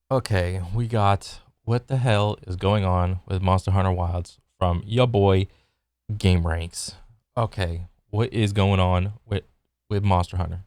Okay, we got what the hell is going on with Monster Hunter Wilds from your boy Game Ranks. Okay, what is going on with Monster Hunter?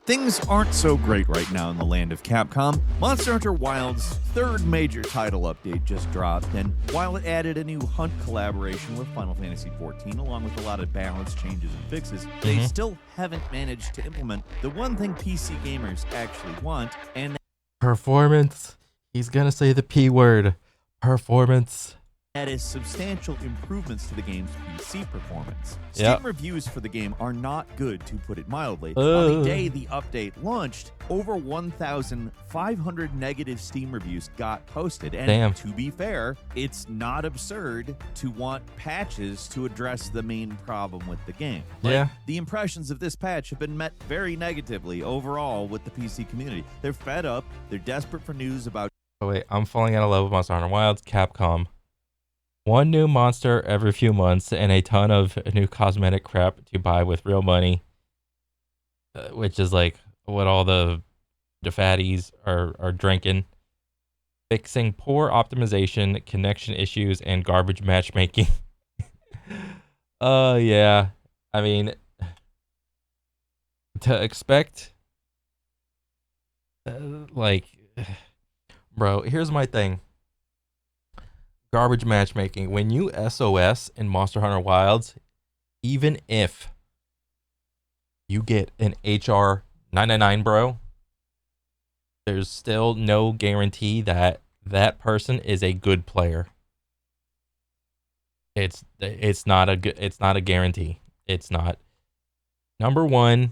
Things aren't so great right now in the land of Capcom. Monster Hunter Wilds' third major title update just dropped, and while it added a new hunt collaboration with Final Fantasy XIV, along with a lot of balance changes and fixes, they still haven't managed to implement the one thing PC gamers actually want, and Performance. He's gonna say the P word. Performance. that is substantial improvements to the game's PC performance. Yep. Steam reviews for the game are not good, to put it mildly. On the day the update launched, over 1,500 negative Steam reviews got posted. And Damn. to be fair, it's not absurd to want patches to address the main problem with the game. Yeah. The impressions of this patch have been met very negatively overall with the PC community. They're fed up. They're desperate for news about. Oh wait, I'm falling out of love with Monster Hunter Wilds. Capcom. One new monster every few months and a ton of new cosmetic crap to buy with real money, which is like what all the fatties are drinking. Fixing poor optimization, connection issues, and garbage matchmaking. Yeah. I mean, to expect, like, bro, here's my thing. Garbage matchmaking. When you SOS in Monster Hunter Wilds, even if you get an HR 999, bro, there's still no guarantee that that person is a good player. It's not a guarantee. It's not. Number one,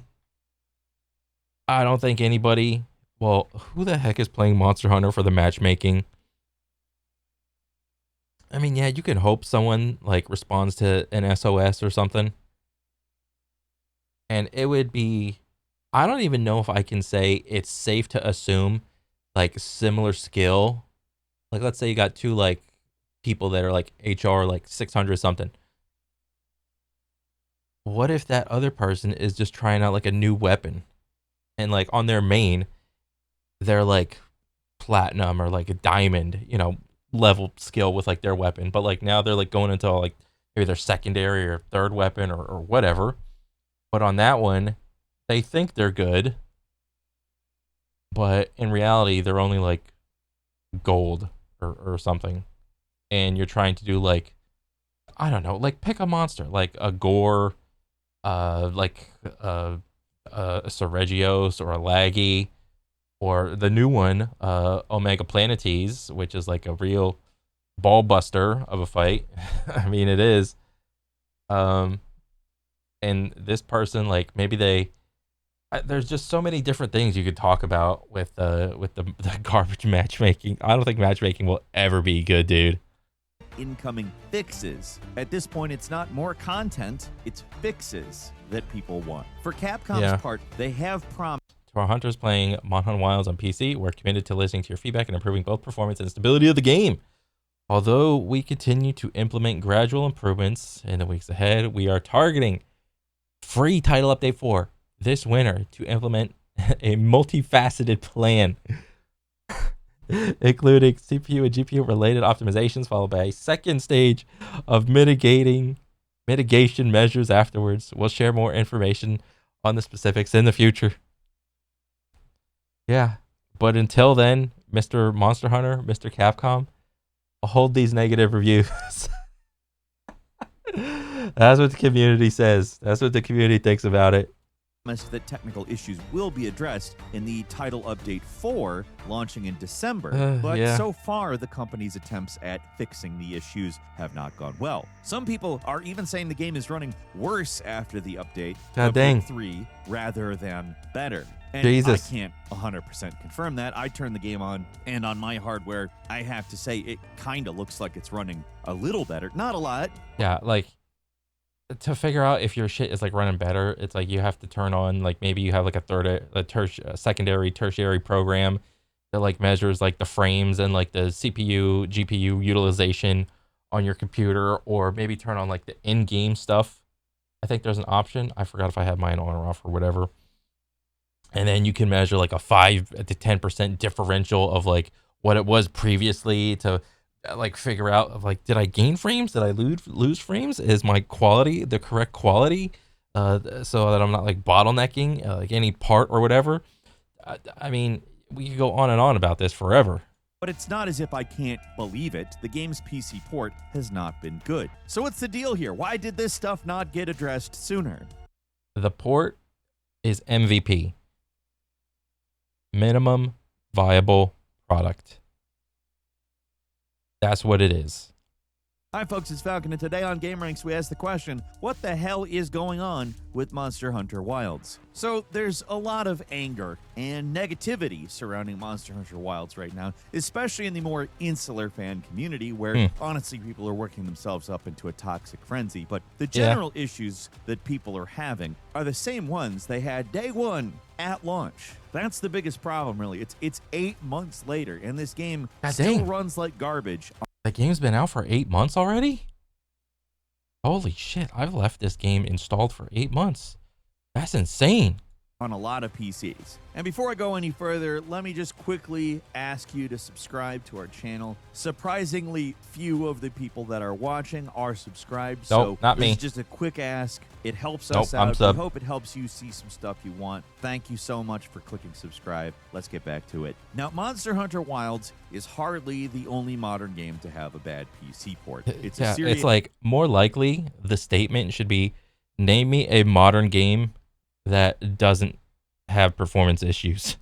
I don't think anybody. Well, who the heck is playing Monster Hunter for the matchmaking? I mean, yeah, you can hope someone like responds to an SOS or something. And it would be, I don't even know if I can say it's safe to assume like similar skill. Like let's say you got two like people that are like HR like 600 something. What if that other person is just trying out like a new weapon and like on their main they're like platinum or like a diamond, level skill with like their weapon, but like now they're like going into like maybe their secondary or third weapon or whatever. But on that one, they think they're good, but in reality, they're only like gold or something. And you're trying to do like, I don't know, like pick a monster, like a Gore, like a Seregios or a Laggy, or the new one, Omega Planetes, which is like a real ball buster of a fight. I mean, it is. And this person, like maybe there's just so many different things you could talk about with the garbage matchmaking. I don't think matchmaking will ever be good, dude. Incoming fixes. At this point, it's not more content, it's fixes that people want. For Capcom's part, they have promised. To our hunters playing Monster Hunter Wilds on PC, we're committed to listening to your feedback and improving both performance and stability of the game. Although we continue to implement gradual improvements in the weeks ahead, we are targeting free title update 4 this winter to implement a multifaceted plan, including CPU and GPU related optimizations, followed by a second stage of mitigation measures afterwards. We'll share more information on the specifics in the future. Yeah, but until then, Mr. Monster Hunter, Mr. Capcom, I'll hold these negative reviews. That's what the community says. That's what the community thinks about it. That technical issues will be addressed in the title update 4 launching in December. But so far, the company's attempts at fixing the issues have not gone well. Some people are even saying the game is running worse after the update, dang. 3, rather than better. And Jesus. I can't 100% confirm that. I turned the game on, and on my hardware, I have to say it kind of looks like it's running a little better. Not a lot. Yeah, like, to figure out if your shit is like running better, it's like you have to turn on, like maybe you have like a secondary, tertiary program that like measures like the frames and like the CPU, GPU utilization on your computer, or maybe turn on like the in-game stuff. I think there's an option. I forgot if I had mine on or off or whatever. and then you can measure like a 5 to 10% differential of like what it was previously to like figure out of like, did I gain frames? Did I lose frames? Is my quality the correct quality? So that I'm not like bottlenecking like any part or whatever. I mean, we could go on and on about this forever. But it's not as if I can't believe it. The game's PC port has not been good. So what's the deal here? Why did this stuff not get addressed sooner? The port is MVP. Minimum viable product. That's what it is. Hi folks, it's Falcon, and today on Game Ranks we ask the question, what the hell is going on with Monster Hunter Wilds? So there's a lot of anger and negativity surrounding Monster Hunter Wilds right now, especially in the more insular fan community where honestly people are working themselves up into a toxic frenzy. But the general issues that people are having are the same ones they had day one at launch. That's the biggest problem, really. It's 8 months later, and this game still runs like garbage. The game's been out for 8 months already? Holy shit, I've left this game installed for 8 months. That's insane. On a lot of PCs. And before I go any further, let me just quickly ask you to subscribe to our channel. Surprisingly, few of the people that are watching are subscribed. Nope, so not me. It's just a quick ask. It helps us out. I hope it helps you see some stuff you want. Thank you so much for clicking subscribe. Let's get back to it. Now, Monster Hunter Wilds is hardly the only modern game to have a bad PC port. It's a serious... It's like more likely the statement should be, name me a modern game that doesn't have performance issues.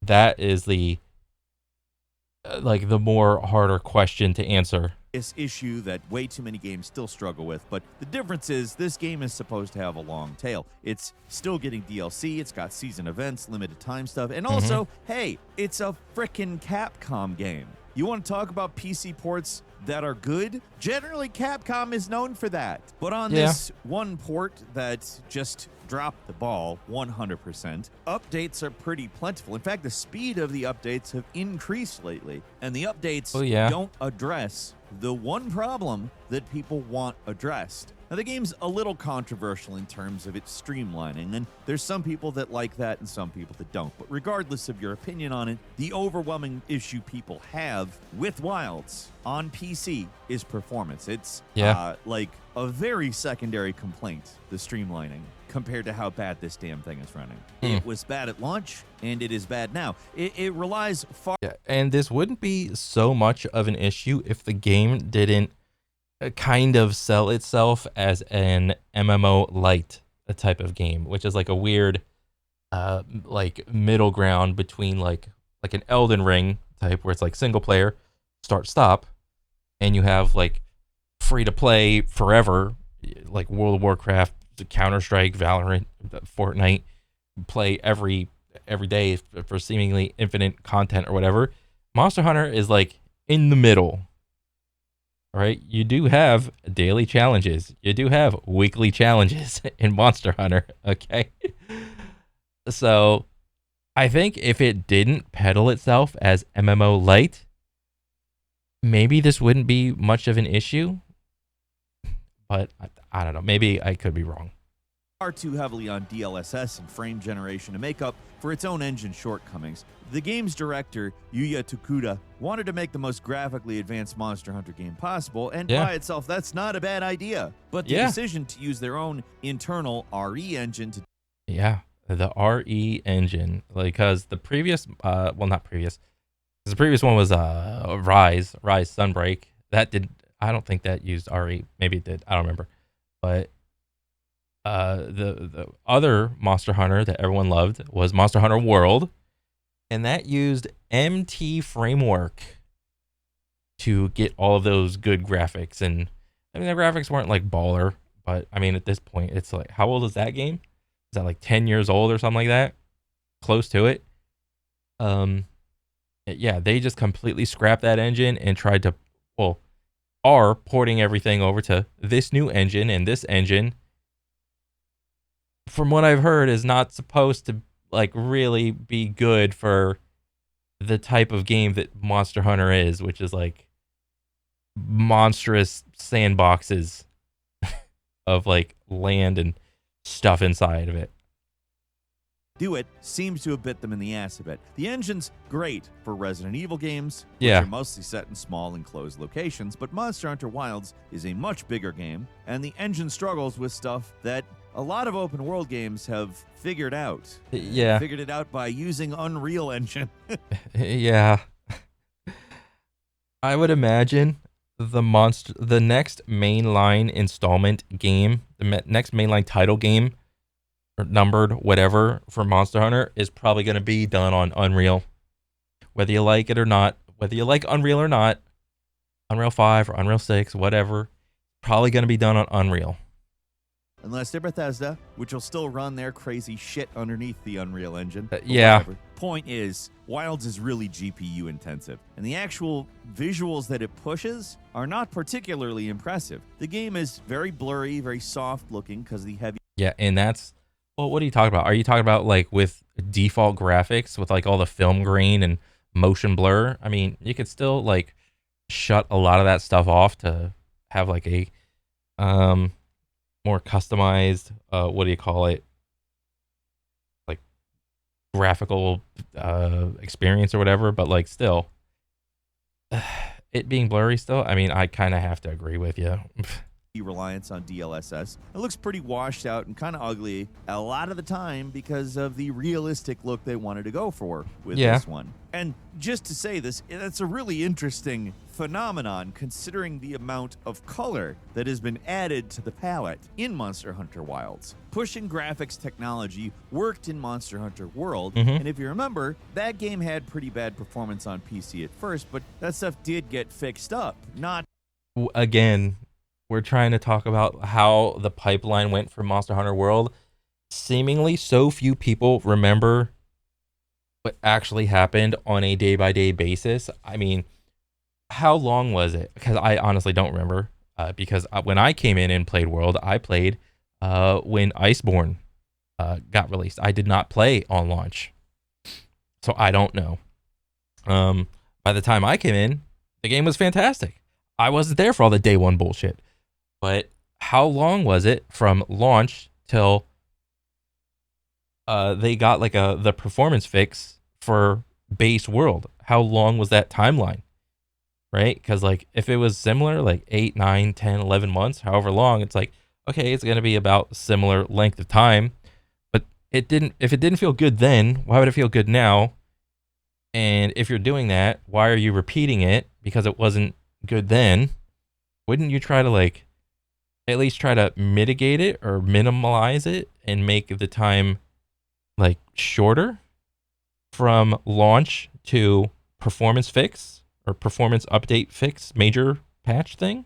That is the like the more harder question to answer. This issue that way too many games still struggle with, but the difference is this game is supposed to have a long tail. It's still getting DLC, it's got season events, limited time stuff, and also, hey, it's a frickin' Capcom game. You want to talk about PC ports that are good? Generally, Capcom is known for that. But on this one port that just dropped the ball 100%, updates are pretty plentiful. In fact, the speed of the updates have increased lately. And the updates don't address the one problem that people want addressed. Now, the game's a little controversial in terms of its streamlining, and there's some people that like that and some people that don't. But regardless of your opinion on it, the overwhelming issue people have with Wilds on PC is performance. It's like a very secondary complaint, the streamlining, compared to how bad this damn thing is running. It was bad at launch, and it is bad now. It relies far... Yeah, and this wouldn't be so much of an issue if the game didn't kind of sell itself as an MMO light type of game, which is like a weird like middle ground between like an Elden Ring type where it's like single player, start stop, and you have like free to play forever, like World of Warcraft, Counter-Strike, Valorant, Fortnite, play every day for seemingly infinite content or whatever. Monster Hunter is like in the middle. All right, you do have daily challenges. You do have weekly challenges in Monster Hunter, okay? So, I think if it didn't peddle itself as MMO light, maybe this wouldn't be much of an issue. But I don't know. Maybe I could be wrong. Far too heavily on DLSS and frame generation to make up for its own engine shortcomings. The game's director, Yuya Tokuda, wanted to make the most graphically advanced Monster Hunter game possible, and by itself, that's not a bad idea. But the decision to use their own internal RE engine to... Yeah, the RE engine. Because the previous... well, not previous. The previous one was Rise Sunbreak. That did... I don't think that used RE. Maybe it did. I don't remember. But... the other Monster Hunter that everyone loved was Monster Hunter World, and that used MT Framework to get all of those good graphics. And I mean, the graphics weren't like baller, but I mean, at this point, it's like, how old is that game? Is that like 10 years old or something like that? Close to it. Yeah, they just completely scrapped that engine and tried to, are porting everything over to this new engine, and this engine, from what I've heard, is not supposed to like really be good for the type of game that Monster Hunter is, which is like monstrous sandboxes of like land and stuff inside of it. do it seems to have bit them in the ass a bit. The engine's great for Resident Evil games, Yeah. which are mostly set in small enclosed locations, but Monster Hunter Wilds is a much bigger game, and the engine struggles with stuff that a lot of open world games have figured out. Yeah. Figured it out by using Unreal Engine. Yeah. I would imagine the next mainline installment game, the next mainline title game, or numbered whatever for Monster Hunter is probably going to be done on Unreal. Whether you like it or not, whether you like Unreal or not, Unreal 5 or Unreal 6, whatever, probably going to be done on Unreal. Unless they're Bethesda, which will still run their crazy shit underneath the Unreal Engine. Yeah. Whatever. Point is, Wilds is really GPU intensive, and the actual visuals that it pushes are not particularly impressive. The game is very blurry, very soft looking because of the heavy. Yeah, and that's, well, what are you talking about? Are you talking about like with default graphics with like all the film grain and motion blur? I mean, you could still like shut a lot of that stuff off to have like a more customized, what do you call it? Like graphical experience or whatever, but like still it being blurry still, I mean, I kind of have to agree with you. Reliance on DLSS. It looks pretty washed out and kind of ugly a lot of the time because of the realistic look they wanted to go for with this one. And just to say this, that's a really interesting phenomenon considering the amount of color that has been added to the palette in Monster Hunter Wilds. Pushing graphics technology worked in Monster Hunter World, and if you remember, that game had pretty bad performance on PC at first, but that stuff did get fixed up. Not again, we're trying to talk about how the pipeline went for Monster Hunter World. Seemingly so few people remember what actually happened on a day-by-day basis. I mean, how long was it? Because I honestly don't remember. Because when I came in and played World, I played when Iceborne got released. I did not play on launch. So I don't know. By the time I came in, the game was fantastic. I wasn't there for all the day one bullshit. But how long was it from launch till they got like the performance fix for base World? How long was that timeline? Right? Because like if it was similar, like 8, 9, 10, 11 months, however long, it's like, okay, it's going to be about similar length of time. But if it didn't feel good then, why would it feel good now? And if you're doing that, why are you repeating it because it wasn't good then? Wouldn't you try to like at least try to mitigate it or minimize it and make the time like shorter from launch to performance fix or performance update fix major patch thing?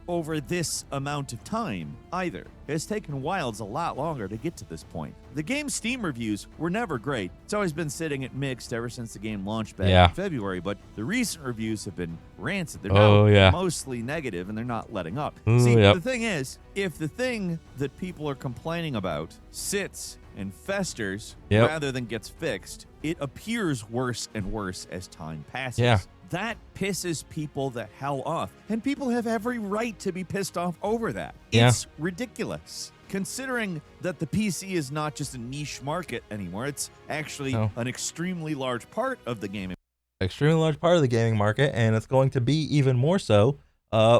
Over this amount of time either. It's taken Wilds a lot longer to get to this point. The game's Steam reviews were never great. It's always been sitting at mixed ever since the game launched back in February, but the recent reviews have been rancid. They're now mostly negative and they're not letting up. The thing is, if the thing that people are complaining about sits and festers rather than gets fixed, it appears worse and worse as time passes. That pisses people the hell off. And people have every right to be pissed off over that. It's ridiculous. Considering that the PC is not just a niche market anymore, it's actually an extremely large part of the gaming. Extremely large part of the gaming market, and it's going to be even more so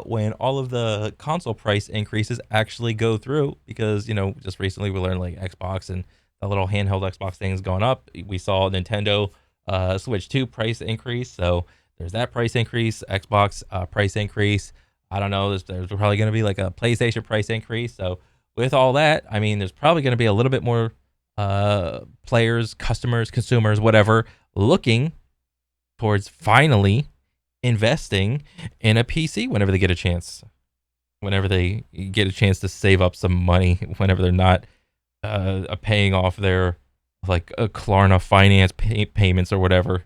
when all of the console price increases actually go through. Because, you know, just recently we learned like Xbox and the little handheld Xbox things going up. We saw Nintendo Switch 2 price increase, so there's that price increase, Xbox price increase. I don't know. There's probably going to be like a PlayStation price increase. So with all that, I mean, there's probably going to be a little bit more players, customers, consumers, whatever, looking towards finally investing in a PC whenever they get a chance. Whenever they get a chance to save up some money, whenever they're not paying off their like Klarna finance payments or whatever.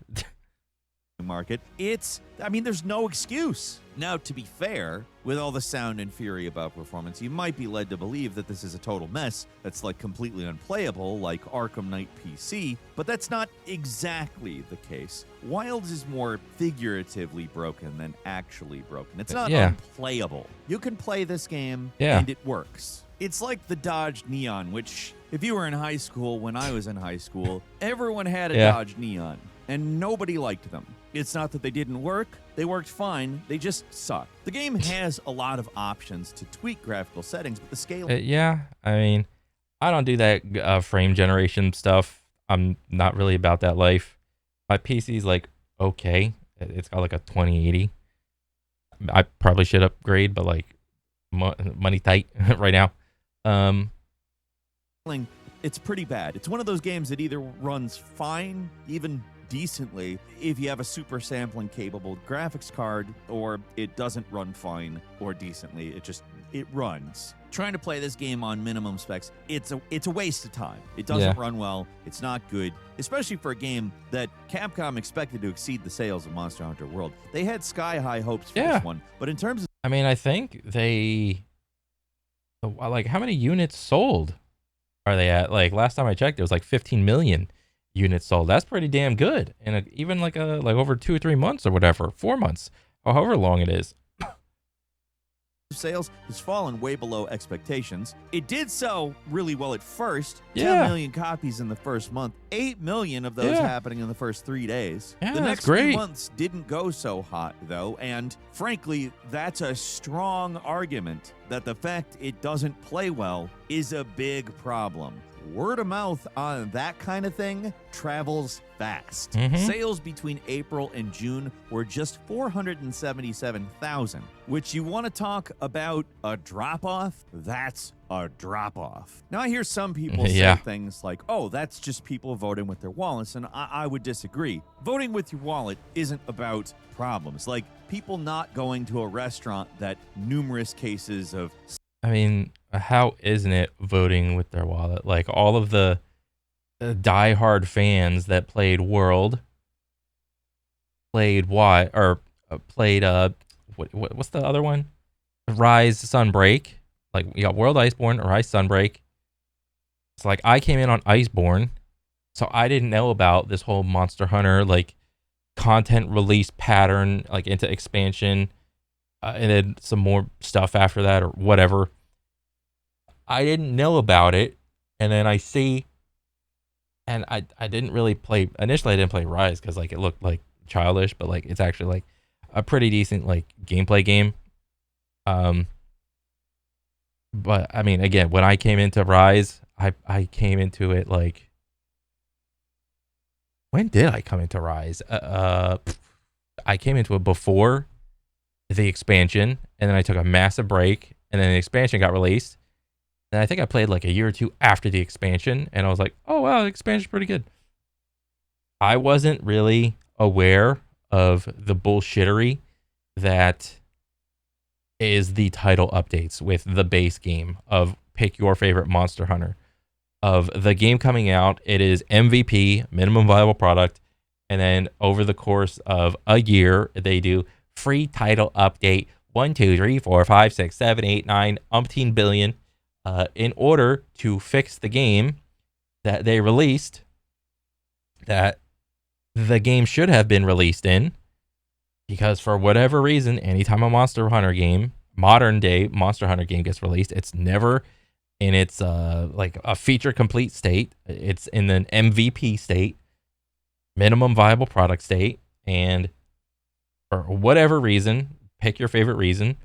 Market. There's no excuse. Now, to be fair, with all the sound and fury about performance, you might be led to believe that this is a total mess that's like completely unplayable, like Arkham Knight PC, but that's not exactly the case. Wilds is more figuratively broken than actually broken. It's not unplayable. You can play this game and it works. It's like the Dodge Neon, which, if you were in high school, when I was in high school, everyone had a Yeah. Dodge Neon, and nobody liked them. It's not that they didn't work, they worked fine, they just suck. The game has a lot of options to tweak graphical settings, but the scale... Yeah, I mean, I don't do that frame generation stuff. I'm not really about that life. My PC's like, okay. It's got like a 2080. I probably should upgrade, but like money tight right now. It's pretty bad. It's one of those games that either runs fine, even decently, if you have a super sampling capable graphics card, or it doesn't run fine or decently. It runs. Trying to play this game on minimum specs, it's a waste of time. It doesn't run well. It's not good, especially for a game that Capcom expected to exceed the sales of Monster Hunter World. They had sky-high hopes for this one, but in terms of... I mean, I think like, how many units sold are they at? Like, last time I checked, it was like 15 million units sold. That's pretty damn good. And even like over 2 or 3 months or whatever, 4 months, or however long it is. Sales has fallen way below expectations. It did sell really well at first. Yeah. 10 million copies in the first month. 8 million of those happening in the first 3 days. Yeah, the that's next great. few months didn't go so hot, though, and frankly, that's a strong argument that the fact it doesn't play well is a big problem. Word of mouth on that kind of thing travels fast. Sales between April and June were just 477,000, which, you want to talk about a drop-off? That's a drop-off. Now, I hear some people say things like, oh, that's just people voting with their wallets, and I would disagree. Voting with your wallet isn't about problems, like people not going to a restaurant that numerous cases of... I mean, how isn't it voting with their wallet? Like, all of the diehard fans that played World, played what's the other one? Rise Sunbreak. Like, you got World Iceborne, Rise Sunbreak. It's like, I came in on Iceborne, so I didn't know about this whole Monster Hunter like content release pattern, like into expansion, and then some more stuff after that or whatever. I didn't know about it, and then I see, and I didn't really play, initially I didn't play Rise because like it looked like childish, but like it's actually like a pretty decent like gameplay game. But I mean, again, when I came into Rise, I came into it like, when did I come into Rise? I came into it before the expansion, and then I took a massive break, and then the expansion got released. And I think I played like a year or two after the expansion, and I was like, oh wow, the expansion's pretty good. I wasn't really aware of the bullshittery that is the title updates with the base game of pick your favorite Monster Hunter. Of the game coming out, it is MVP, minimum viable product, and then over the course of a year, they do free title update 1, 2, 3, 4, 5, 6, 7, 8, 9, umpteen billion, in order to fix the game that they released, that the game should have been released in, because for whatever reason, anytime a Monster Hunter game, modern day Monster Hunter game gets released, it's never in its like a feature complete state. It's in an MVP state, minimum viable product state, and for whatever reason, pick your favorite reason,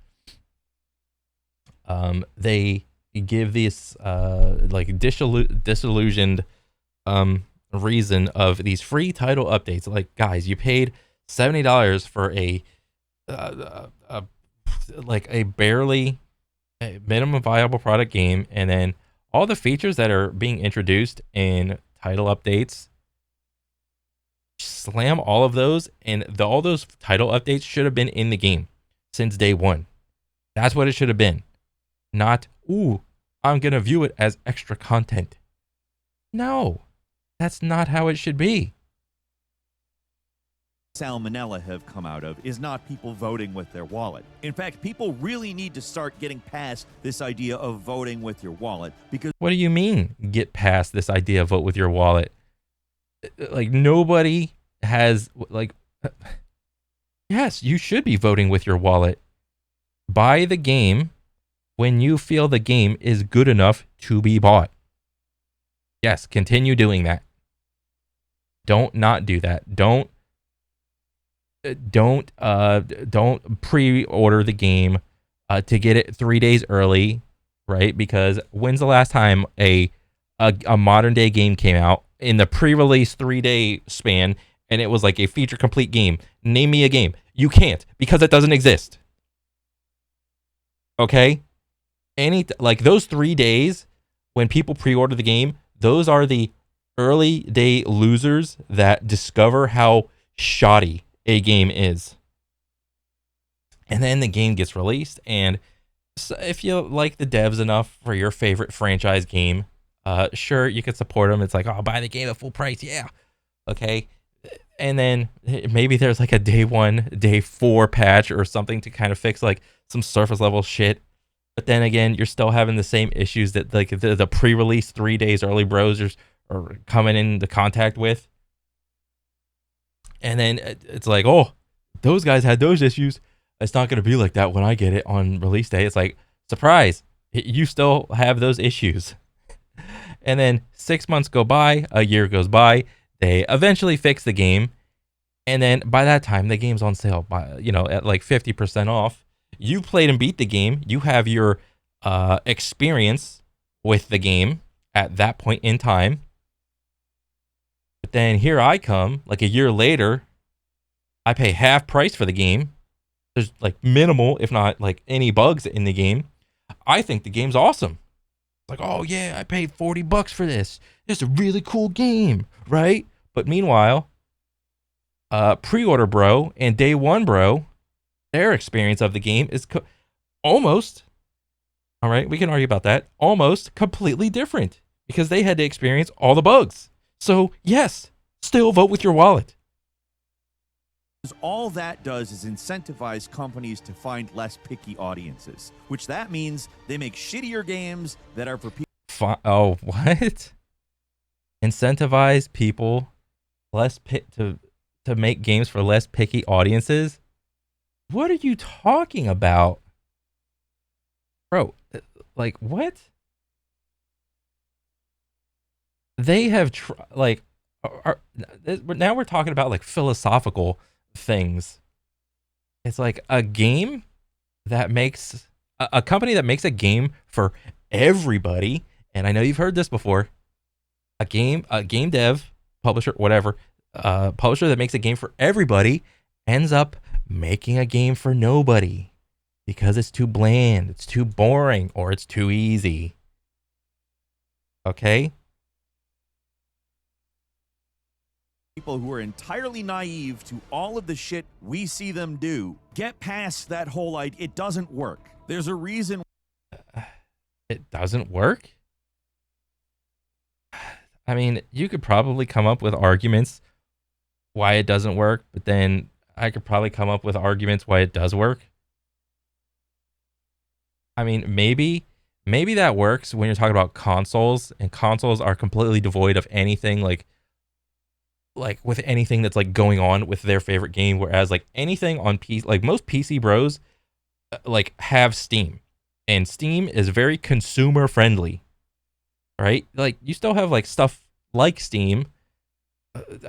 they give this like disillusioned reason of these free title updates. Like, guys, you paid $70 for a like a barely minimum viable product game, and then all the features that are being introduced in title updates, slam all of those, and all those title updates should have been in the game since day one. That's what it should have been. Not, ooh, I'm gonna view it as extra content. No, that's not how it should be. Salmonella have come out of is not people voting with their wallet. In fact, people really need to start getting past this idea of voting with your wallet, because... What do you mean, get past this idea of vote with your wallet? Like, nobody has, like... Yes, you should be voting with your wallet. Buy the game when you feel the game is good enough to be bought. Yes, continue doing that. Don't not do that. Don't pre-order the game to get it 3 days early, right? Because when's the last time a modern day game came out in the pre-release 3 day span and it was like a feature complete game? Name me a game. You can't, because it doesn't exist. Okay? Like those 3 days when people pre-order the game, those are the early day losers that discover how shoddy a game is. And then the game gets released, and so if you like the devs enough for your favorite franchise game, sure, you can support them. It's like, oh, buy the game at full price. Yeah. Okay. And then maybe there's like a day 1, day 4 patch or something to kind of fix like some surface level shit. But then again, you're still having the same issues that like the pre-release 3 days early bros are coming into contact with. And then it's like, oh, those guys had those issues. It's not going to be like that when I get it on release day. It's like, surprise, you still have those issues. And then 6 months go by, a year goes by, they eventually fix the game. And then by that time, the game's on sale by, at like 50% off. You played and beat the game. You have your experience with the game at that point in time. But then here I come, like a year later, I pay half price for the game. There's like minimal, if not like any bugs in the game. I think the game's awesome. Like, oh yeah, I paid $40 for this. It's a really cool game, right? But meanwhile, pre-order bro and day 1 bro, their experience of the game is almost, all right, we can argue about that, almost completely different because they had to experience all the bugs. So yes, still vote with your wallet. All that does is incentivize companies to find less picky audiences, which that means they make shittier games that are for people. Oh, what? Incentivize people to make games for less picky audiences? What are you talking about? Bro, like what? They have now we're talking about like philosophical things. It's like a game that makes a company that makes a game for everybody, and I know you've heard this before. A game dev, publisher, whatever, publisher that makes a game for everybody ends up making a game for nobody because it's too bland, it's too boring, or it's too easy. Okay? People who are entirely naive to all of the shit we see them do. Get past that whole idea. It doesn't work. There's a reason. It doesn't work? I mean, you could probably come up with arguments why it doesn't work, but then I could probably come up with arguments why it does work. I mean, maybe that works when you're talking about consoles, and consoles are completely devoid of anything like with anything that's like going on with their favorite game, whereas like anything on PC, like most PC bros like have Steam, and Steam is very consumer friendly, right? Like you still have like stuff like Steam,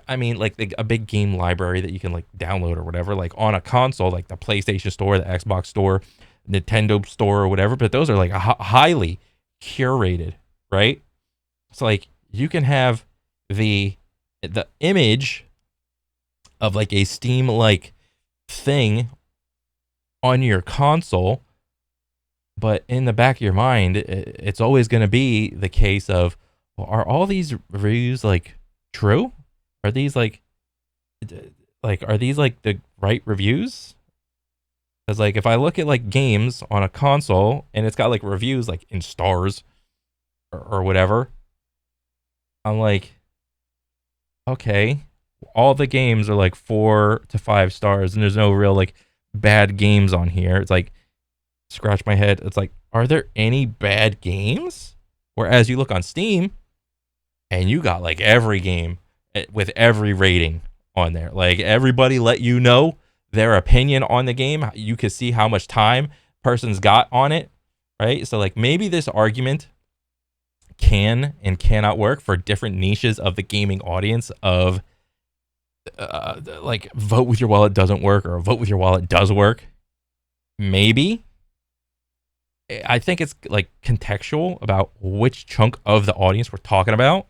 I mean like a big game library that you can like download or whatever, like on a console, like the PlayStation Store, the Xbox Store, Nintendo Store or whatever, but those are like highly curated, right? It's like you can have the image of like a Steam like thing on your console, but in the back of your mind it's always going to be the case of, well, are all these reviews like true? Are these like are these like the right reviews? Because like if I look at like games on a console and it's got like reviews like in stars or whatever, I'm like, okay, all the games are like 4 to 5 stars and there's no real like bad games on here. It's like, scratch my head. It's like, are there any bad games? Whereas you look on Steam and you got like every game with every rating on there. Like everybody let you know their opinion on the game. You can see how much time person's got on it, right? So like maybe this argument can and cannot work for different niches of the gaming audience of like vote with your wallet doesn't work or vote with your wallet does work. Maybe. I think it's like contextual about which chunk of the audience we're talking about.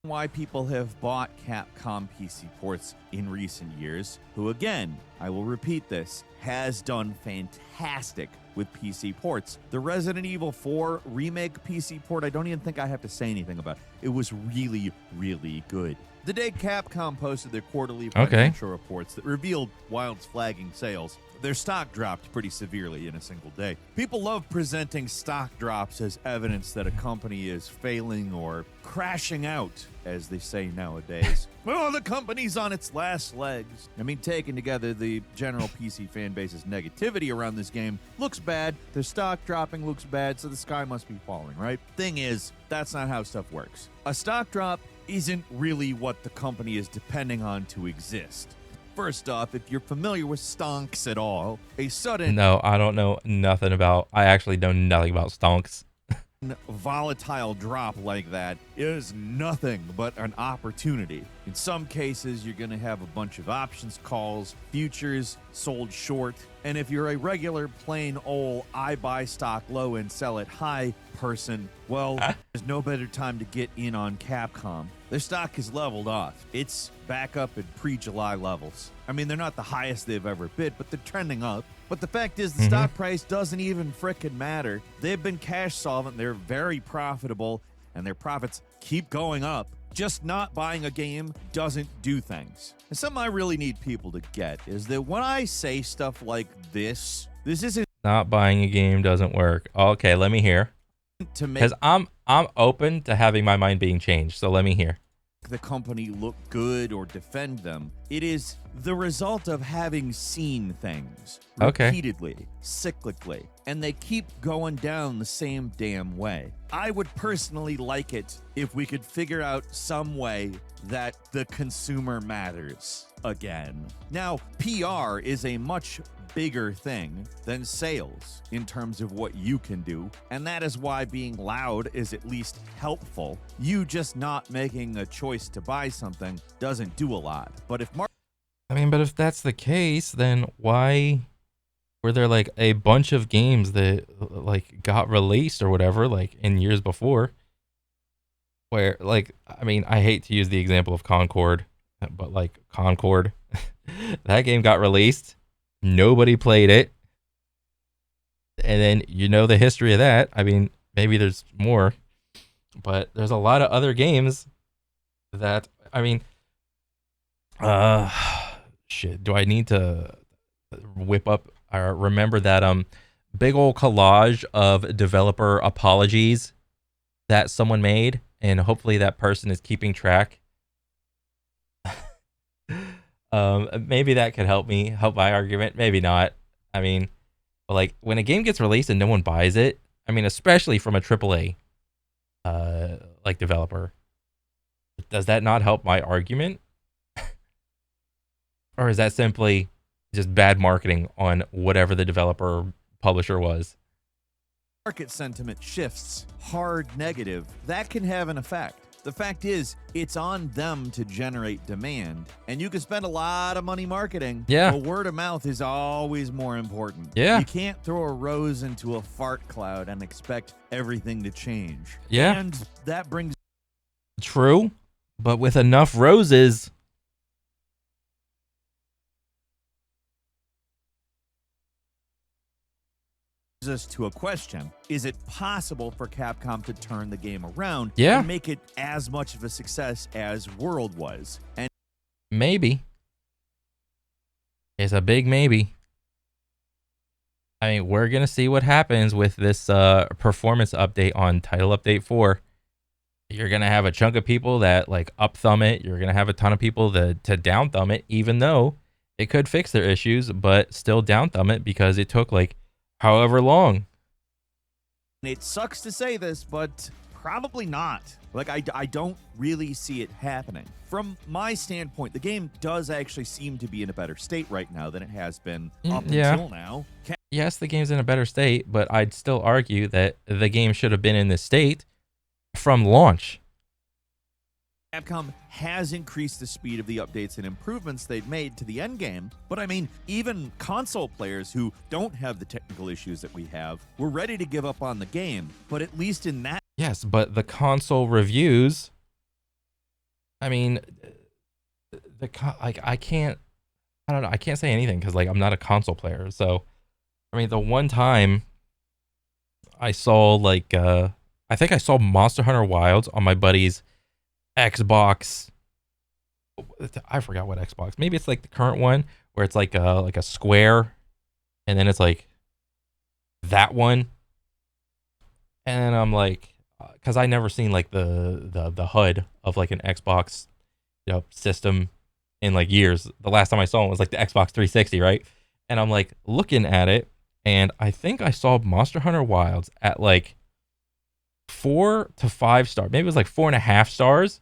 Why people have bought Capcom PC ports in recent years, who again, I will repeat this, has done fantastic with PC ports. The Resident Evil 4 remake PC port, I don't even think I have to say anything about. It was really, really good. The day Capcom posted their quarterly financial reports that revealed Wild's flagging sales, their stock dropped pretty severely in a single day. People love presenting stock drops as evidence that a company is failing or crashing out, as they say nowadays. Well, the company's on its last legs. I mean, taken together, the general PC fan base's negativity around this game looks bad. Their stock dropping looks bad, so the sky must be falling, right? Thing is, that's not how stuff works. A stock drop isn't really what the company is depending on to exist. First off, if you're familiar with stonks at all, a sudden... No, I don't know nothing about... I actually know nothing about stonks. Volatile drop like that is nothing but an opportunity. In some cases, you're going to have a bunch of options calls, futures sold short, and if you're a regular plain old I buy stock low and sell it high person, well, there's no better time to get in on Capcom. Their stock is leveled off. It's back up at pre-July levels. I mean, they're not the highest they've ever been, but they're trending up. But the fact is, the stock price doesn't even frickin' matter. They've been cash solvent, they're very profitable, and their profits keep going up. Just not buying a game doesn't do things. And something I really need people to get is that when I say stuff like this isn't... Not buying a game doesn't work. Okay, let me hear. Because I'm open to having my mind being changed, so let me hear. The company look good or defend them. It is the result of having seen things repeatedly, cyclically, and they keep going down the same damn way. I would personally like it if we could figure out some way that the consumer matters again. Now, PR is a much bigger thing than sales in terms of what you can do, and that is why being loud is at least helpful. You just not making a choice to buy something doesn't do a lot. But if but if that's the case, then why were there like a bunch of games that like got released or whatever like in years before where like I hate to use the example of Concord, but like Concord that game got released. Nobody played it. And then you know the history of that. I mean, maybe there's more, but there's a lot of other games that, shit, do I need to whip up or remember that big old collage of developer apologies that someone made, and hopefully that person is keeping track. Maybe that could help my argument. Maybe not. But like when a game gets released and no one buys it, especially from a AAA like developer, does that not help my argument? Or is that simply just bad marketing on whatever the developer or publisher was? Market sentiment shifts hard negative, that can have an effect. The fact is, it's on them to generate demand, and you can spend a lot of money marketing. Yeah. But word of mouth is always more important. Yeah. You can't throw a rose into a fart cloud and expect everything to change. Yeah. And that brings... True, but with enough roses... us to a question. Is it possible for Capcom to turn the game around and make it as much of a success as World was? And maybe. It's a big maybe. We're going to see what happens with this performance update on Title Update 4. You're going to have a chunk of people that like up thumb it. You're going to have a ton of people that to down thumb it, even though it could fix their issues, but still down thumb it because it took like however long. it sucks to say this, but Probably not. Like, I don't really see it happening. From my standpoint, the game does actually seem to be in a better state right now than it has been up until now. Yes, the game's in a better state, but I'd still argue that the game should have been in this state from launch. Capcom has increased the speed of the updates and improvements they've made to the end game, but I mean, even console players who don't have the technical issues that we have were ready to give up on the game, but at least in that... Yes, but the console reviews, I mean, I can't say anything because, like, I'm not a console player. So, I mean, the one time I saw, like, I think I saw Monster Hunter Wilds on my buddy's Xbox. I forgot what Xbox. Maybe it's like the current one where it's like a square, and then it's like that one. And then I'm like, because I never seen like the HUD of like an Xbox, system in like years. The last time I saw it was like the Xbox 360, right? And I'm like looking at it, and I think I saw Monster Hunter Wilds at like 4 to 5 stars. Maybe it was like 4.5 stars.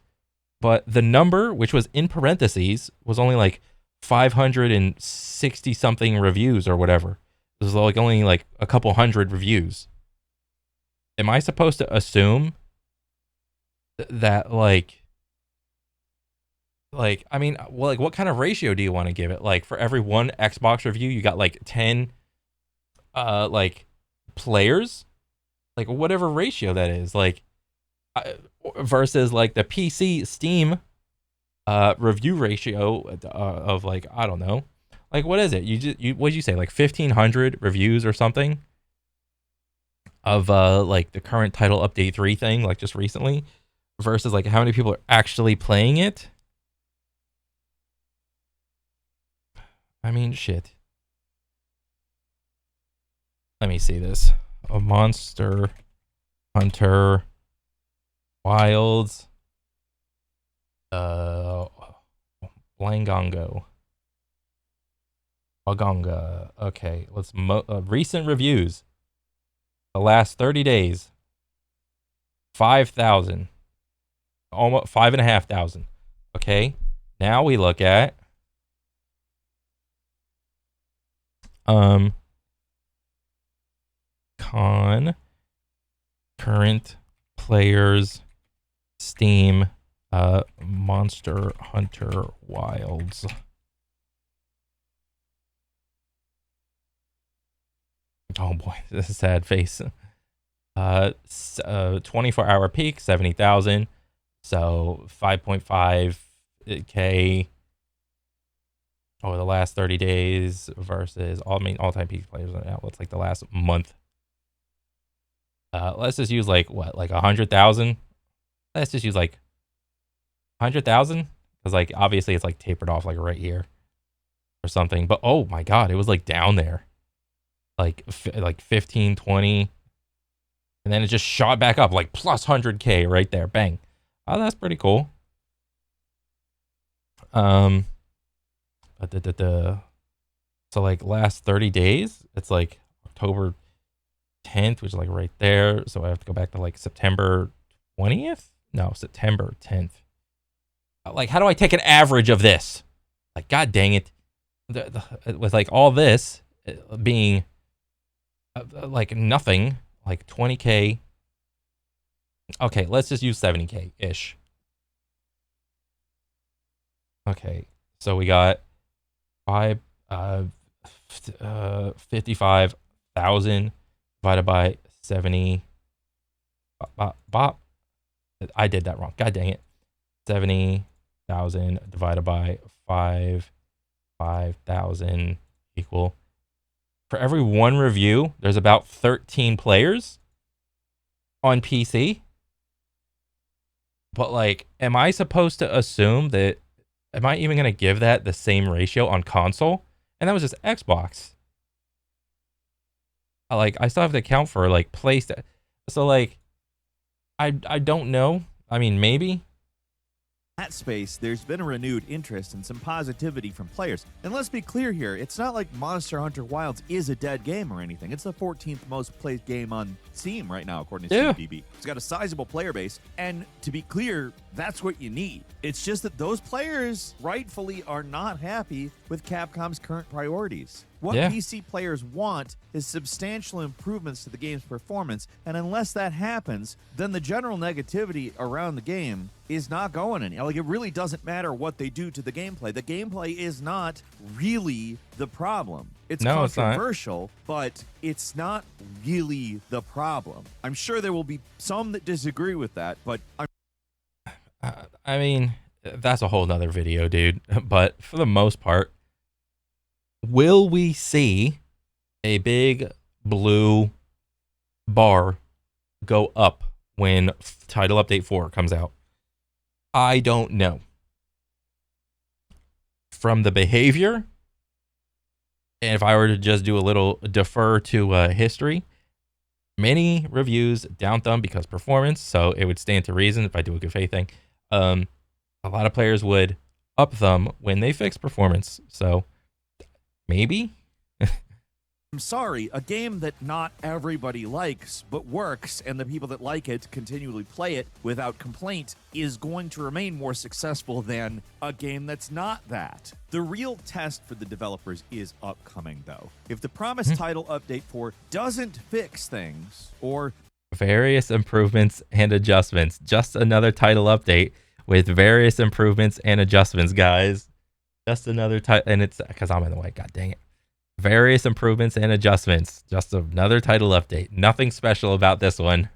But the number, which was in parentheses, was only like 560 something reviews or whatever. It was like only like a couple hundred reviews. Am I supposed to assume that like I mean, well, like what kind of ratio do you want to give it? Like for every one Xbox review, you got like 10 like players, like whatever ratio that is, like versus like the PC Steam review ratio of like, I don't know, like what is it? What did you say, like 1,500 reviews or something of like the current title update 3 thing, like just recently, versus like how many people are actually playing it? I mean, shit. Let me see this. A Monster Hunter Wilds Blangongo. Bagonga. Okay, let's recent reviews. The last 30 days. 5,000. Almost 5,500. Okay. Now we look at current players Steam Monster Hunter Wilds. Oh boy, this is a sad face. 24-hour peak 70,000, so 5.5K over the last 30 days versus all-time peak players on outlets like the last month. Let's just use like 100,000. Let's just use like 100,000 because like obviously it's like tapered off like right here or something. But oh my god, it was like down there, like 15, 20, and then it just shot back up like plus 100K right there. Bang. Oh, that's pretty cool. So like last 30 days, it's like October 10th, which is like right there. So I have to go back to like September 20th. No, September 10th. Like, how do I take an average of this? Like, god dang it. With like all this being like nothing, like 20K. Okay, let's just use 70K-ish. Okay, so we got 55,000 divided by 70. Bop. I did that wrong. God dang it. 70,000 divided by 5,000 equal. For every one review, there's about 13 players on PC. But like, am I supposed to assume that? Am I even going to give that the same ratio on console? And that was just Xbox. Like, I still have to account for like PlayStation. So like, I don't know. I mean, maybe. that space, there's been a renewed interest and some positivity from players. And let's be clear here, it's not like Monster Hunter Wilds is a dead game or anything. It's the 14th most played game on Steam right now, according to SteamDB. It's got a sizable player base, and to be clear, that's what you need. It's just that those players rightfully are not happy with Capcom's current priorities. What PC players want is substantial improvements to the game's performance, and unless that happens, then the general negativity around the game is not going anywhere. Like, it really doesn't matter what they do to the gameplay. The gameplay is not really the problem. It's controversial, but it's not really the problem. I'm sure there will be some that disagree with that, but I mean, that's a whole nother video, dude. But for the most part, will we see a big blue bar go up when Title Update 4 comes out? I don't know. From the behavior, and if I were to just do a little defer to history, many reviews down thumb because performance, so it would stand to reason if I do a good faith thing. A lot of players would up thumb when they fix performance, so maybe. I'm sorry, a game that not everybody likes but works, and the people that like it continually play it without complaint, is going to remain more successful than a game that's not that. The real test for the developers is upcoming, though. If the promised Title Update 4 doesn't fix things, or various improvements and adjustments, just another title update with various improvements and adjustments, guys. Just another title, and it's because I'm in the way. God dang it. Various improvements and adjustments. Just another title update. Nothing special about this one.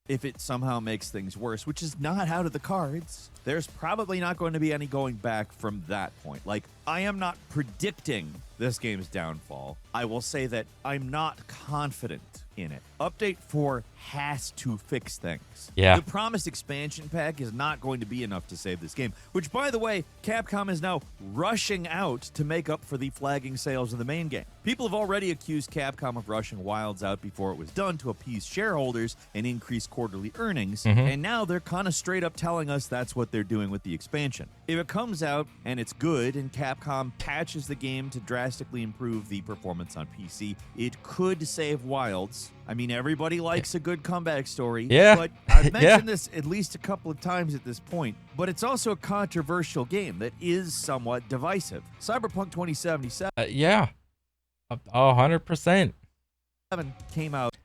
If it somehow makes things worse, which is not out of the cards, there's probably not going to be any going back from that point. Like, I am not predicting this game's downfall. I will say that I'm not confident in it. Update 4 has to fix things. Yeah. The promised expansion pack is not going to be enough to save this game, which, by the way, Capcom is now rushing out to make up for the flagging sales of the main game. People have already accused Capcom of rushing Wilds out before it was done to appease shareholders and increase quarterly earnings, and now they're kind of straight up telling us that's what they're doing with the expansion. If it comes out and it's good and Capcom patches the game to drastically improve the performance on PC, it could save Wilds. I mean, everybody likes a good comeback story. Yeah. But I've mentioned this at least a couple of times at this point. But it's also a controversial game that is somewhat divisive. Cyberpunk 2077 yeah. 100%. came out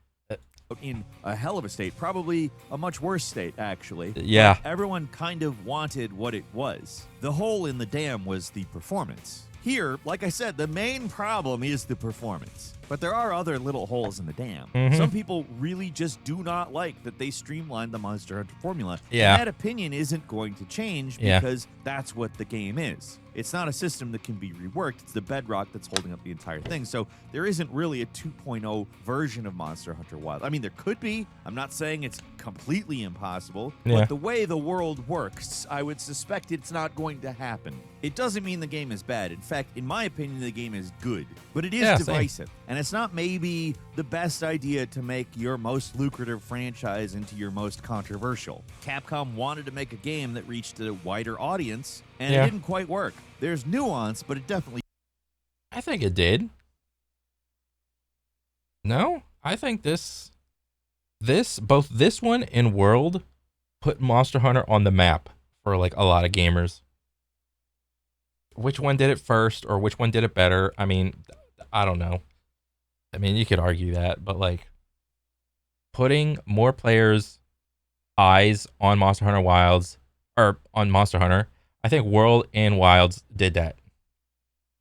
in a hell of a state. Probably a much worse state, actually. Yeah. But everyone kind of wanted what it was. The hole in the dam was the performance. Here, like I said, the main problem is the performance. But there are other little holes in the dam. Some people really just do not like that they streamlined the Monster Hunter formula. Yeah. And that opinion isn't going to change because that's what the game is. It's not a system that can be reworked. It's the bedrock that's holding up the entire thing. So there isn't really a 2.0 version of Monster Hunter Wild. I mean, there could be. I'm not saying it's completely impossible. But the way the world works, I would suspect it's not going to happen. It doesn't mean the game is bad. In fact, in my opinion, the game is good. But it is divisive. And it's not maybe the best idea to make your most lucrative franchise into your most controversial. Capcom wanted to make a game that reached a wider audience, and it didn't quite work. There's nuance, but it definitely... I think it did. No? I think both this one and World put Monster Hunter on the map for like a lot of gamers. Which one did it first or which one did it better? I mean, I don't know. I mean, you could argue that, but like putting more players' eyes on Monster Hunter Wilds or on Monster Hunter, I think World and Wilds did that.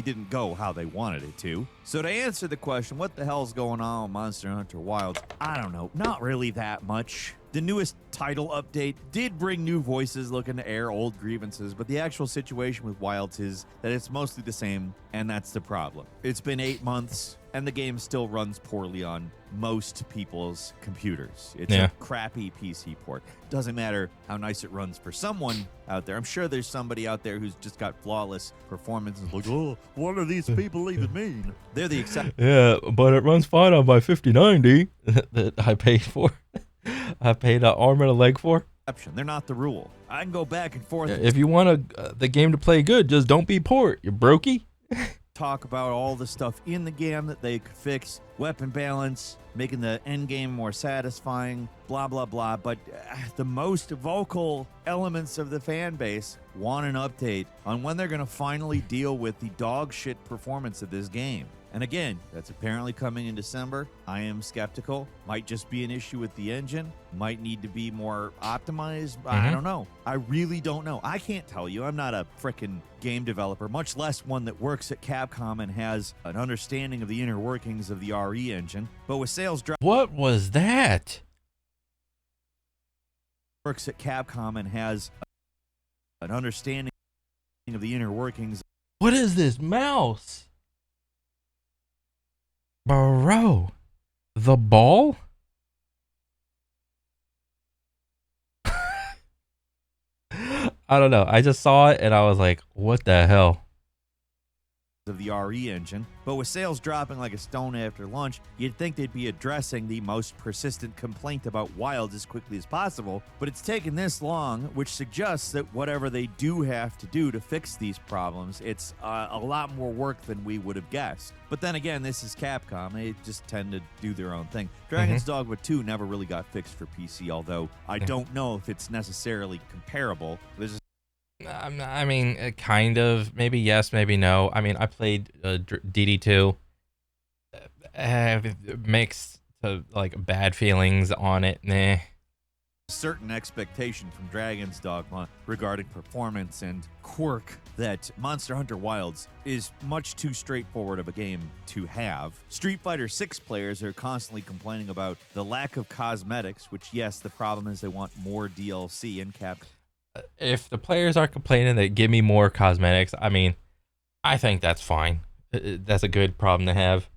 Didn't go how they wanted it to. So to answer the question, what the hell's going on with Monster Hunter Wilds? I don't know. Not really that much. The newest title update did bring new voices looking to air old grievances, but the actual situation with Wilds is that it's mostly the same, and that's the problem. It's been 8 months, and the game still runs poorly on most people's computers. It's a crappy PC port. Doesn't matter how nice it runs for someone out there. I'm sure there's somebody out there who's just got flawless performance and is like, oh, what are these people even mean? They're the exception. Yeah, but it runs fine on my 5090 that I paid for. I paid an arm and a leg for. They're not the rule. I can go back and forth. If you want the game to play good, just don't be poor. You brokey. Talk about all the stuff in the game that they could fix, weapon balance, making the end game more satisfying, blah, blah, blah. But the most vocal elements of the fan base want an update on when they're going to finally deal with the dog shit performance of this game. And again, that's apparently coming in December. I am skeptical. Might just be an issue with the engine. Might need to be more optimized. I don't know. I really don't know. I can't tell you. I'm not a frickin' game developer, much less one that works at Capcom and has an understanding of the inner workings of the RE engine. But with sales drop, What was that? works at Capcom and has an understanding of the inner workings. What is this mouse? Bro, the ball? I don't know. I just saw it and I was like, what the hell? Of the RE engine, but with sales dropping like a stone after lunch, you'd think they'd be addressing the most persistent complaint about Wilds as quickly as possible, but it's taken this long, which suggests that whatever they do have to do to fix these problems, it's a lot more work than we would have guessed. But then again, this is Capcom. They just tend to do their own thing. Dragon's Dogma 2 never really got fixed for PC, although I don't know if it's necessarily comparable. There's I mean, kind of. Maybe yes, maybe no. I mean, I played DD2. Mixed like bad feelings on it. Nah. certain expectation from Dragon's Dogma regarding performance and quirk that Monster Hunter Wilds is much too straightforward of a game to have. Street Fighter 6 players are constantly complaining about the lack of cosmetics, which, yes, the problem is they want more DLC in Cap. If the players are complaining that give me more cosmetics, I mean, I think that's fine. That's a good problem to have.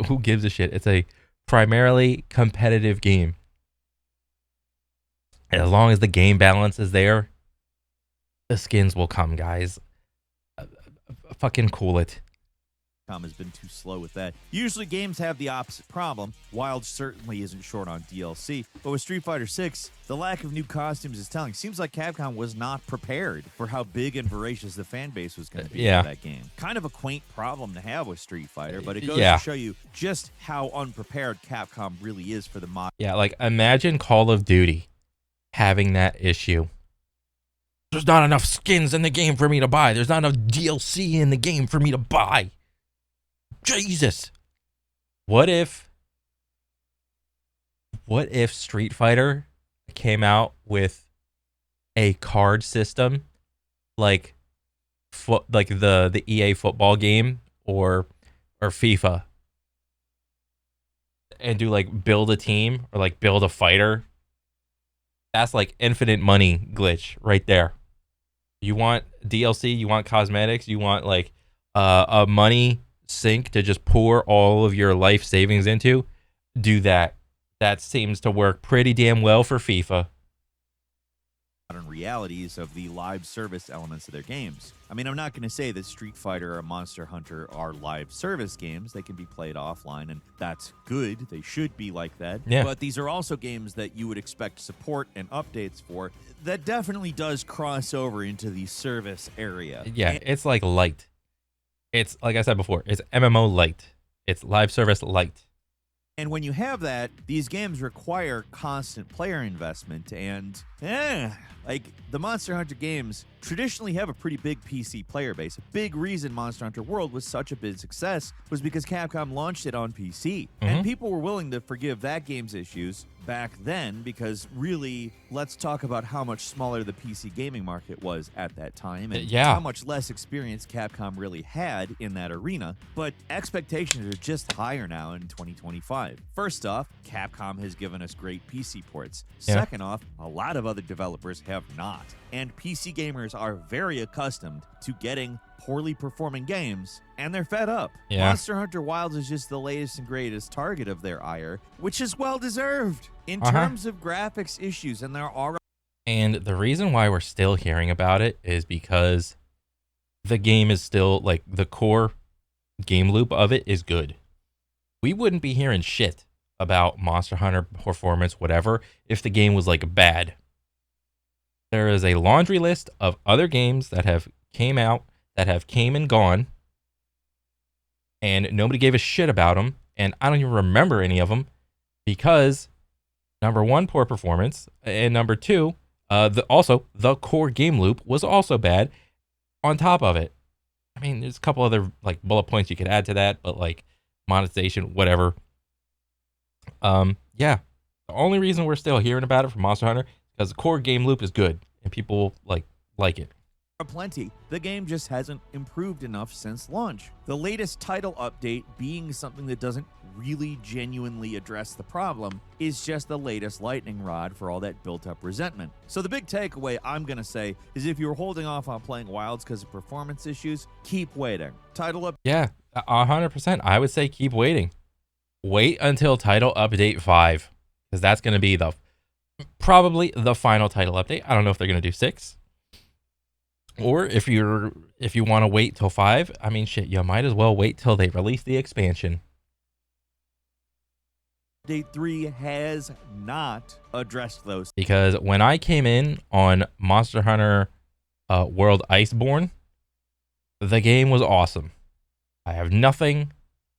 Who gives a shit? It's a primarily competitive game. As long as the game balance is there, the skins will come, guys. Fucking cool it. Has been too slow with that. Usually games have the opposite problem. Wild certainly isn't short on DLC, but with Street Fighter 6, the lack of new costumes is telling. Seems like Capcom was not prepared for how big and voracious the fan base was going to be for that game. Kind of a quaint problem to have with Street Fighter, but it goes to show you just how unprepared Capcom really is for the mod. Yeah, like imagine Call of Duty having that issue. There's not enough skins in the game for me to buy. There's not enough DLC in the game for me to buy. Jesus. What if Street Fighter came out with a card system like the EA football game or FIFA, and do like build a team or like build a fighter? That's like infinite money glitch right there. You want DLC, you want cosmetics, you want like a money sink to just pour all of your life savings into, do that. That seems to work pretty damn well for FIFA. Modern realities of the live service elements of their games. I mean, I'm not going to say that Street Fighter or Monster Hunter are live service games. They can be played offline, and that's good. They should be like that. Yeah. But these are also games that you would expect support and updates for. That definitely does cross over into the service area. Yeah, it's like light. It's, like I said before, it's MMO light. It's live service light. And when you have that, these games require constant player investment, and like the Monster Hunter games traditionally have a pretty big PC player base. A big reason Monster Hunter World was such a big success was because Capcom launched it on PC. And people were willing to forgive that game's issues back then because really, let's talk about how much smaller the PC gaming market was at that time and how much less experience Capcom really had in that arena. But expectations are just higher now in 2025. First off, Capcom has given us great PC ports. Second off, a lot of other developers have not. And PC gamers are very accustomed to getting poorly performing games, and they're fed up. Monster Hunter Wilds is just the latest and greatest target of their ire, which is well-deserved in terms of graphics issues, and there are... And the reason why we're still hearing about it is because the game is still, like, the core game loop of it is good. We wouldn't be hearing shit about Monster Hunter performance, whatever, if the game was like bad. There is a laundry list of other games that have came out, that have came and gone, and nobody gave a shit about them, and I don't even remember any of them because number one, poor performance, and number two, the core game loop was also bad. On top of it, I mean, there's a couple other like bullet points you could add to that, but like monetization, whatever. Yeah, the only reason we're still hearing about it from Monster Hunter is because the core game loop is good and people like it. Plenty. The game just hasn't improved enough since launch. The latest title update, being something that doesn't really genuinely address the problem, is just the latest lightning rod for all that built-up resentment. So the big takeaway I'm going to say is if you're holding off on playing Wilds because of performance issues, keep waiting. Title up. Yeah, 100%. I would say keep waiting. Wait until title update 5, because that's going to be probably the final title update. I don't know if they're going to do 6. Or if you want to wait till 5, I mean, shit, you might as well wait till they release the expansion. Update 3 has not addressed those. Because when I came in on Monster Hunter World Iceborne, the game was awesome. I have nothing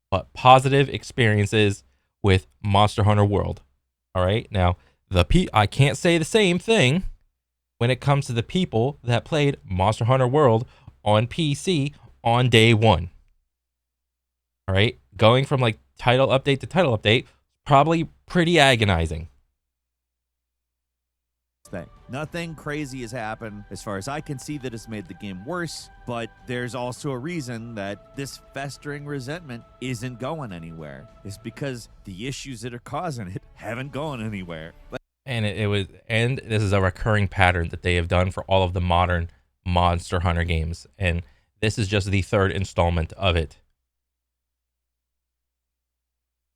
but positive experiences with Monster Hunter World. All right, now I can't say the same thing when it comes to the people that played Monster Hunter World on PC on day one. All right, going from like title update to title update, probably pretty agonizing. Nothing crazy has happened as far as I can see that has made the game worse, but there's also a reason that this festering resentment isn't going anywhere. It's because the issues that are causing it haven't gone anywhere. And and this is a recurring pattern that they have done for all of the modern Monster Hunter games, and this is just the third installment of it.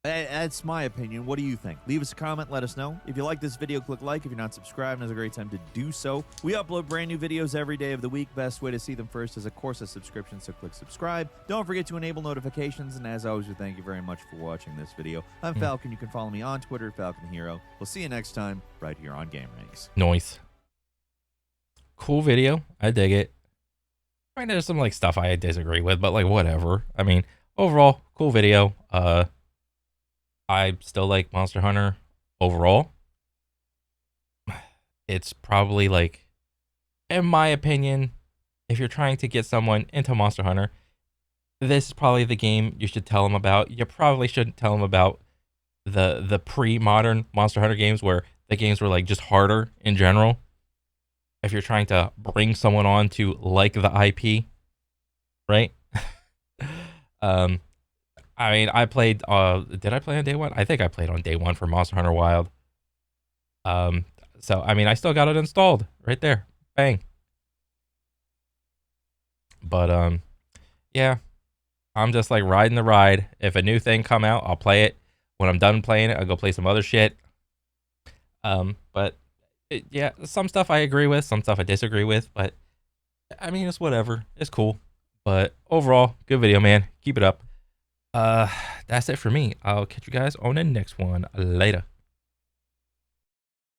That's my opinion. What do you think? Leave us a comment. Let us know. If you like this video, click like. If you're not subscribed, now's a great time to do so. We upload brand new videos every day of the week. Best way to see them first is, of course, a subscription, so click subscribe. Don't forget to enable notifications, and as always, we thank you very much for watching this video. I'm Falcon. You can follow me on Twitter, Falcon Hero. We'll see you next time right here on Game Ranks. Nice. Cool video. I dig it. I mean, there's some like stuff I disagree with, but like whatever. I mean, overall, cool video. I still like Monster Hunter overall. It's probably like, in my opinion, if you're trying to get someone into Monster Hunter, this is probably the game you should tell them about. You probably shouldn't tell them about the pre-modern Monster Hunter games where the games were like just harder in general. If you're trying to bring someone on to like the IP, right? I mean, I played, did I play on day one? I think I played on day one for Monster Hunter Wild. So, I mean, I still got it installed right there. Bang. But, yeah, I'm just like riding the ride. If a new thing come out, I'll play it. When I'm done playing it, I'll go play some other shit. But yeah, some stuff I agree with, some stuff I disagree with, but I mean, it's whatever. It's cool. But overall, good video, man. Keep it up. That's it for me. I'll catch you guys on the next one. Later.